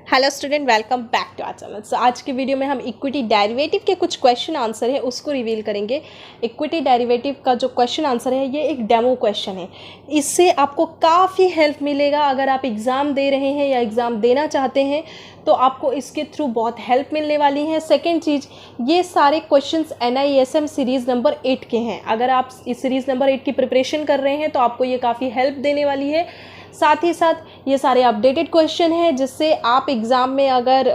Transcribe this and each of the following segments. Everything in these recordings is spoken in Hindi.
Hello student, welcome back to our channel. So आज के वीडियो में हम इक्विटी डेरिवेटिव के कुछ क्वेश्चन आंसर है उसको रिवील करेंगे। इक्विटी डेरिवेटिव का जो क्वेश्चन आंसर है ये एक डेमो क्वेश्चन है। इससे आपको काफ़ी हेल्प मिलेगा अगर आप एग्ज़ाम दे रहे हैं या एग्ज़ाम देना चाहते हैं तो आपको इसके थ्रू बहुत हेल्प मिलने वाली है। सेकेंड चीज़, ये सारे क्वेश्चंस NISM सीरीज़ नंबर 8 के हैं। अगर आप इस सीरीज़ नंबर 8 की प्रिपरेशन कर रहे हैं तो आपको ये काफ़ी हेल्प देने वाली है। साथ ही साथ ये सारे अपडेटेड क्वेश्चन हैं जिससे आप एग्ज़ाम में अगर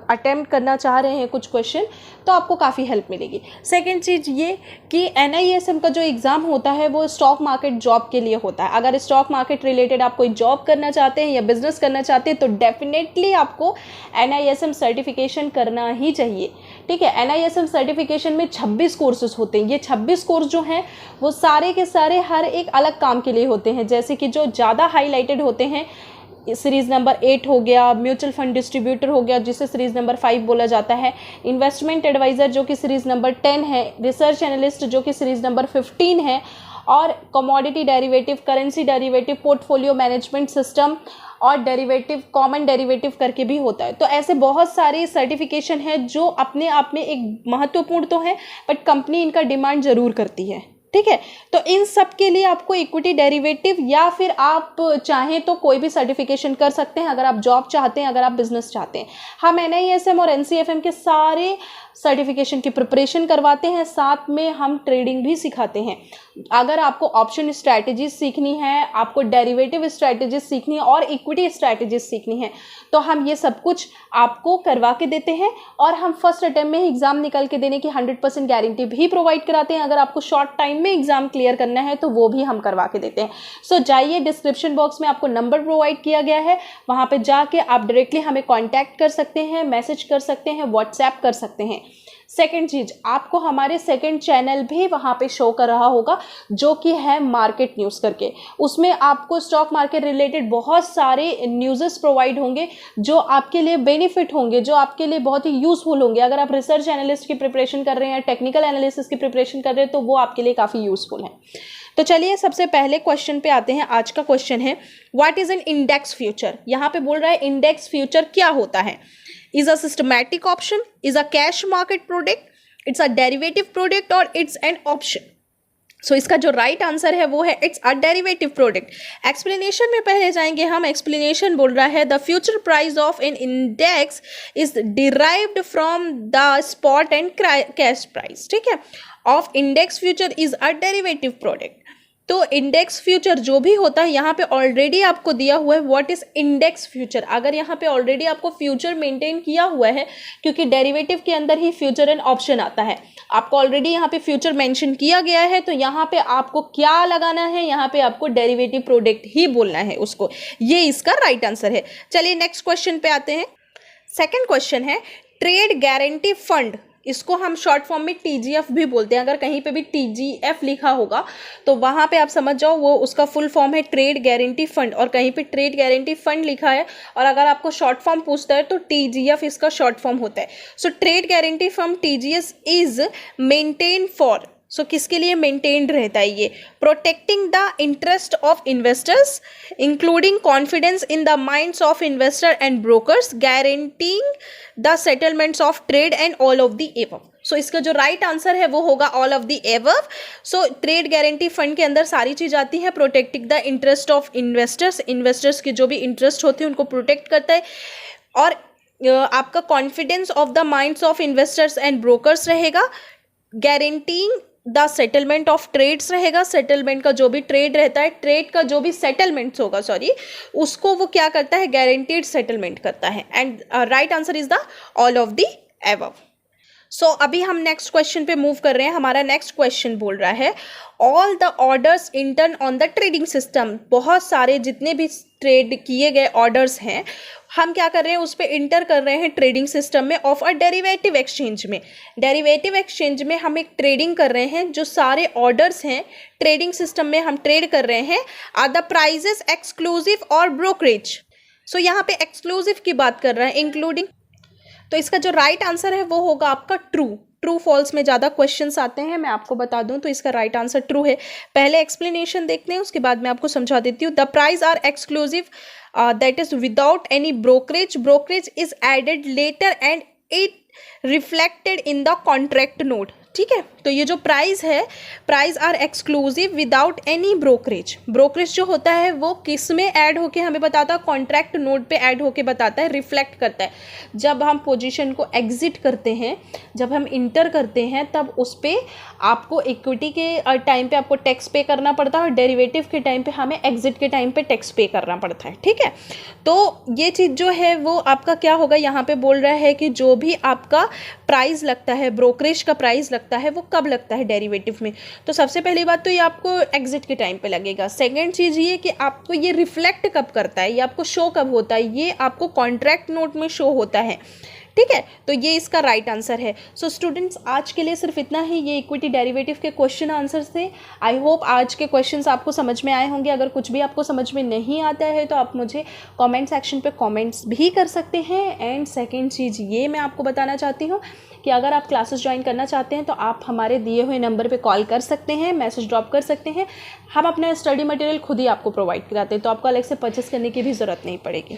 अटेम्प्ट करना चाह रहे हैं कुछ क्वेश्चन तो आपको काफ़ी हेल्प मिलेगी। सेकंड चीज़ ये कि NISM का जो एग्ज़ाम होता है वो स्टॉक मार्केट जॉब के लिए होता है। अगर स्टॉक मार्केट रिलेटेड आप कोई जॉब करना चाहते हैं या बिज़नेस करना चाहते हैं तो डेफिनेटली आपको NISM सर्टिफिकेशन करना ही चाहिए। ठीक है, NISM सर्टिफिकेशन में 26 कोर्सेज होते हैं। ये 26 कोर्स जो हैं वो सारे के सारे हर एक अलग काम के लिए होते हैं। जैसे कि जो ज़्यादा हाईलाइटेड होते हैं, सीरीज़ नंबर 8 हो गया, म्यूचुअल फंड डिस्ट्रीब्यूटर हो गया जिसे सीरीज़ नंबर 5 बोला जाता है, इन्वेस्टमेंट एडवाइज़र जो कि सीरीज़ नंबर 10 है, रिसर्च एनालिस्ट जो कि सीरीज़ नंबर 15 है, और commodity derivative, currency derivative, portfolio management system और डेरिवेटिव, कॉमन डेरिवेटिव करके भी होता है। तो ऐसे बहुत सारे सर्टिफिकेशन है जो अपने आप में एक महत्वपूर्ण तो है बट कंपनी इनका डिमांड ज़रूर करती है। ठीक है, तो इन सब के लिए आपको इक्विटी डेरिवेटिव या फिर आप चाहें तो कोई भी सर्टिफिकेशन कर सकते हैं। अगर आप जॉब चाहते हैं, अगर आप बिजनेस चाहते हैं, हम NISM और NCFM के सारे सर्टिफिकेशन की प्रिपरेशन करवाते हैं, साथ में हम ट्रेडिंग भी सिखाते हैं। अगर आपको ऑप्शन स्ट्रैटेजीज सीखनी है, आपको डेरिवेटिव स्ट्रैटेजीज सीखनी है और इक्विटी स्ट्रैटेजीज सीखनी है तो हम ये सब कुछ आपको करवा के देते हैं और हम फर्स्ट अटेम्प्ट में ही एग्जाम निकल के देने की 100% गारंटी भी प्रोवाइड कराते हैं। अगर आपको शॉर्ट टाइम में एग्जाम क्लियर करना है तो वो भी हम करवा के देते हैं। सो जाइए, डिस्क्रिप्शन बॉक्स में आपको नंबर प्रोवाइड किया गया है, वहाँ पे जाके आप डायरेक्टली हमें कॉन्टैक्ट कर सकते हैं, मैसेज कर सकते हैं, व्हाट्सएप कर सकते हैं। सेकेंड चीज, आपको हमारे सेकेंड चैनल भी वहाँ पे शो कर रहा होगा जो कि है मार्केट न्यूज़ करके। उसमें आपको स्टॉक मार्केट रिलेटेड बहुत सारे न्यूज़ेस प्रोवाइड होंगे जो आपके लिए बेनिफिट होंगे, जो आपके लिए बहुत ही यूजफुल होंगे। अगर आप रिसर्च एनालिस्ट की प्रिपरेशन कर रहे हैं, टेक्निकल एनालिसिस की प्रिपरेशन कर रहे हैं तो वो आपके लिए काफ़ी यूजफुल है। तो चलिए सबसे पहले क्वेश्चन पे आते हैं। आज का क्वेश्चन है what is an index future. यहाँ पे बोल रहा है इंडेक्स फ्यूचर क्या होता है। Is a systematic option, is a cash market product, it's a derivative product और इट्स एन ऑप्शन। सो इसका जो राइट आंसर है वो है it's a derivative product. Explanation में पहले जाएंगे हम। एक्सप्लेनेशन बोल रहा है the future price of an index is derived from the spot and cash price. ठीक है, of index future is a derivative product. तो इंडेक्स फ्यूचर जो भी होता है यहाँ पे ऑलरेडी आपको दिया हुआ है व्हाट इज इंडेक्स फ्यूचर। अगर यहाँ पे ऑलरेडी आपको फ्यूचर मेंटेन किया हुआ है, क्योंकि डेरिवेटिव के अंदर ही फ्यूचर एंड ऑप्शन आता है, आपको ऑलरेडी यहाँ पे फ्यूचर मेंशन किया गया है तो यहाँ पे आपको क्या लगाना है, यहाँ पे आपको डेरिवेटिव प्रोडक्ट ही बोलना है उसको। ये इसका राइट आंसर है। चलिए नेक्स्ट क्वेश्चन पे आते हैं। सेकेंड क्वेश्चन है ट्रेड गारंटी फंड। इसको हम शॉर्ट फॉर्म में TGF भी बोलते हैं। अगर कहीं पे भी TGF लिखा होगा तो वहाँ पे आप समझ जाओ वो उसका फुल फॉर्म है ट्रेड गारंटी फंड, और कहीं पे ट्रेड गारंटी फंड लिखा है और अगर आपको शॉर्ट फॉर्म पूछता है तो TGF इसका शॉर्ट फॉर्म होता है। So trade guarantee fund TGS is maintain for, so किसके लिए मेंटेन्ड रहता है ये, protecting the interest of investors including confidence in the minds of investor and brokers, guaranteeing the settlements of trade and all of the above. So इसका जो राइट आंसर है वो होगा all of the above. So trade guarantee fund के अंदर सारी चीज आती है। Protecting the interest of investors, investors के जो भी इंटरेस्ट होते हैं उनको प्रोटेक्ट करता है, और आपका confidence of the minds of investors and brokers रहेगा, guaranteeing the settlement of trades रहेगा। सेटलमेंट का जो भी ट्रेड रहता है, ट्रेड का जो भी सेटलमेंट्स होगा उसको वो क्या करता है, गारंटीड सेटलमेंट करता है। And right answer is the all of the above. So अभी हम नेक्स्ट क्वेश्चन पे मूव कर रहे हैं। हमारा नेक्स्ट क्वेश्चन बोल रहा है all the orders intern on the trading system. बहुत सारे जितने भी ट्रेड किए गए ऑर्डर्स हैं हम क्या कर रहे हैं, उस पर इंटर कर रहे हैं ट्रेडिंग सिस्टम में ऑफ अ डेरिवेटिव एक्सचेंज में। डेरिवेटिव एक्सचेंज में हम एक ट्रेडिंग कर रहे हैं, जो सारे ऑर्डर्स हैं ट्रेडिंग सिस्टम में हम ट्रेड कर रहे हैं। आर द प्राइजेस एक्सक्लूसिव और ब्रोकरेज। सो यहाँ पे एक्सक्लूसिव की बात कर रहा है, इंक्लूडिंग। तो इसका जो राइट आंसर है वो होगा आपका ट्रू। ट्रू फॉल्स में ज़्यादा क्वेश्चंस आते हैं, मैं आपको बता दूं तो इसका राइट आंसर ट्रू है। पहले एक्सप्लेनेशन देखते हैं, उसके बाद मैं आपको समझा देती हूँ। The price are exclusive that is without any brokerage, brokerage is added later and it reflected in the contract note. ठीक है, तो ये जो प्राइस है, price are exclusive without any brokerage. Brokerage जो होता है वो किस में ऐड होके हमें बताता है, कॉन्ट्रैक्ट नोट पे ऐड होके बताता है, रिफ्लेक्ट करता है। जब हम पोजीशन को एग्जिट करते हैं, जब हम इंटर करते हैं, तब उस पर आपको इक्विटी के टाइम पे आपको टैक्स पे करना पड़ता है और डेरिवेटिव के टाइम पे हमें एग्जिट के टाइम पे टैक्स पे करना पड़ता है। ठीक है, तो ये चीज़ जो है वो आपका क्या होगा, यहाँ पे बोल रहा है कि जो भी आपका प्राइस लगता है, ब्रोकरेज का प्राइस लगता है, वो कब लगता है डेरिवेटिव में। तो सबसे पहली बात तो ये आपको एग्जिट के टाइम पे लगेगा। सेकंड चीज़ ये कि आपको ये रिफ्लेक्ट कब करता है, ये आपको शो कब होता है, ये आपको कॉन्ट्रैक्ट नोट में शो होता है। ठीक है, तो ये इसका राइट आंसर है। सो स्टूडेंट्स, आज के लिए सिर्फ इतना ही, ये इक्विटी डेरिवेटिव के क्वेश्चन आंसर्स थे। आई होप आज के क्वेश्चंस आपको समझ में आए होंगे। अगर कुछ भी आपको समझ में नहीं आता है तो आप मुझे कमेंट सेक्शन पे कमेंट्स भी कर सकते हैं। एंड सेकंड चीज़ ये मैं आपको बताना चाहती हूँ कि अगर आप क्लासेस ज्वाइन करना चाहते हैं तो आप हमारे दिए हुए नंबर पे कॉल कर सकते हैं, मैसेज ड्रॉप कर सकते हैं। हम अपना स्टडी मटेरियल खुद ही आपको प्रोवाइड कराते हैं, तो आपको अलग से परचेस करने की भी ज़रूरत नहीं पड़ेगी।